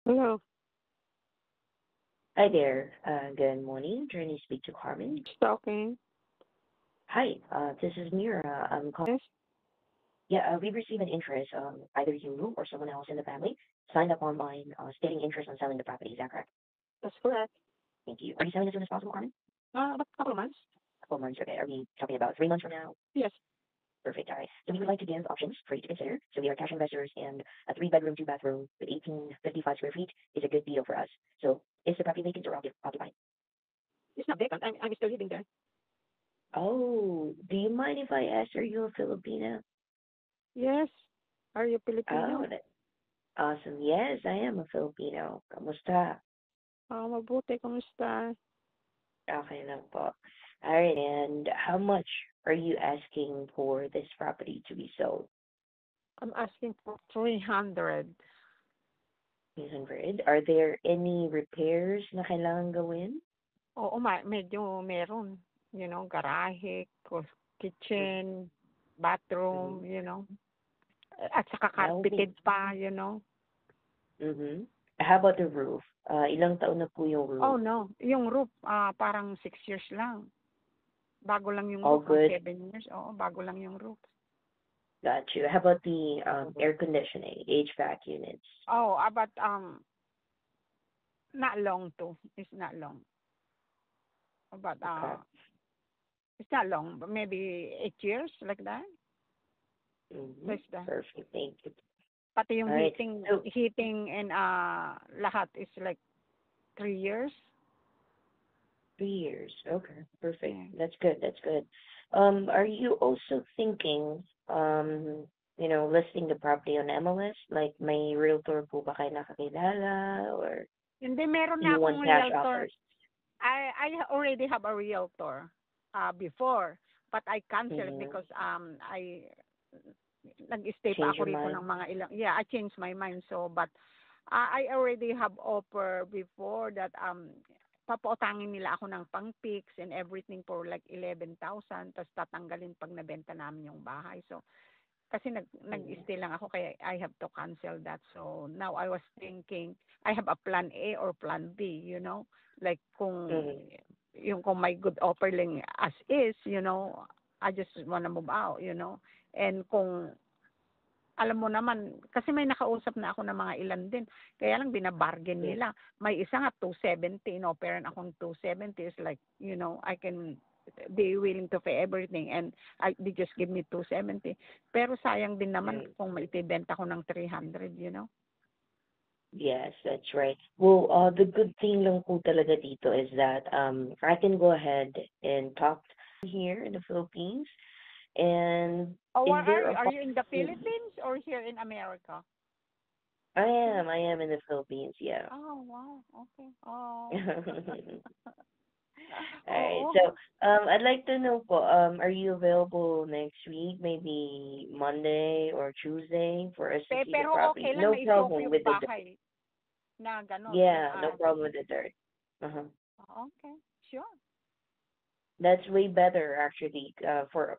Hello, Hi there. Good morning. Trying to speak to Carmen. talking. Hi, this is Mira. I'm calling. Yes, Yeah, we received an interest. Either you or someone else in the family signed up online, stating interest on selling the property. Is that correct? that's correct. Thank you. Are you selling as soon as possible, Carmen? About a couple of months. Couple months. Okay. Are we talking about 3 months from now? Yes, Perfect. All right. So we would like to give options for you to consider. So we are cash investors, and a three-bedroom, two-bathroom with 1855 square feet is a good deal for us. So is the property vacant or occupied? it's not vacant. I'm still living there. Oh, do you mind if I ask, are you a Filipino? Yes. Are you Oh, Filipino? awesome. Yes, I am a Filipino. Kamusta? Mabuti. Kamusta? Okay lang po. Alright, and how much are you asking for this property to be sold? I'm asking for 300. 300. Are there any repairs na kailangan gawin? Oo, medyo meron. Garahe, kitchen, Mm-hmm. bathroom. At saka Okay. carpeted pa. Mm-hmm. How about the roof? Ilang taon na po yung Oh, roof? no. Yung roof, parang 6 years lang. Bago lang yung All roof. good? 7 years. Oo, bago lang yung roof. Got you. How about the air conditioning, HVAC units? Oh, but not long too. It's not long. But Okay. it's not long. But maybe 8 years like that. Mm-hmm. Like that. Perfect. Thank you. Pati yung All right. So, heating and lahat is like 3 years. 3 years. Okay, perfect. Yeah. That's good. That's good. Are you also thinking, listing the property on MLS? Like, may realtor po ba kayo nakakilala, or Hindi, meron do na you want akong cash realtor. offers? I already have a realtor before, but I canceled Mm-hmm. because I nag-stay pa Change ako your rito mind? ng mga ilang, yeah, I changed my mind. So but I already have offer before that papautangin nila ako ng pang-fix and everything for like 11,000, tapos tatanggalin pag nabenta namin yung bahay. So kasi Mm-hmm. nag-stay lang ako, kaya I have to cancel that. So now I was thinking I have a plan A or plan B. Like Mm-hmm. kung may good offer lang as is. I just wanna move out. And kung alam mo naman, kasi may nakausap na ako ng mga ilan din. Kaya lang binabargain Mm-hmm. nila. May isa nga 270, inoferan akong 270 is like, I can they willing to pay everything and they just give me 270. Pero sayang din naman Mm-hmm. kung maitibenta ko ng 300. Yes, that's right. Well, the good thing lang po talaga dito is that I can go ahead and talk here in the Philippines. And Oh, where is are there you? a Are you in the possibility? Philippines or here in America? I am in the Philippines, yeah. Oh, wow. Okay. Oh. All right. Oo. So, I'd like to know po, are you available next week, maybe Monday or Tuesday for us to see the Pero property? okay lang No na i-show ko problem yung with the dirt. bahay na gano'n. Yeah, no problem with the dirt. Uh-huh. Okay, sure. That's way better actually, for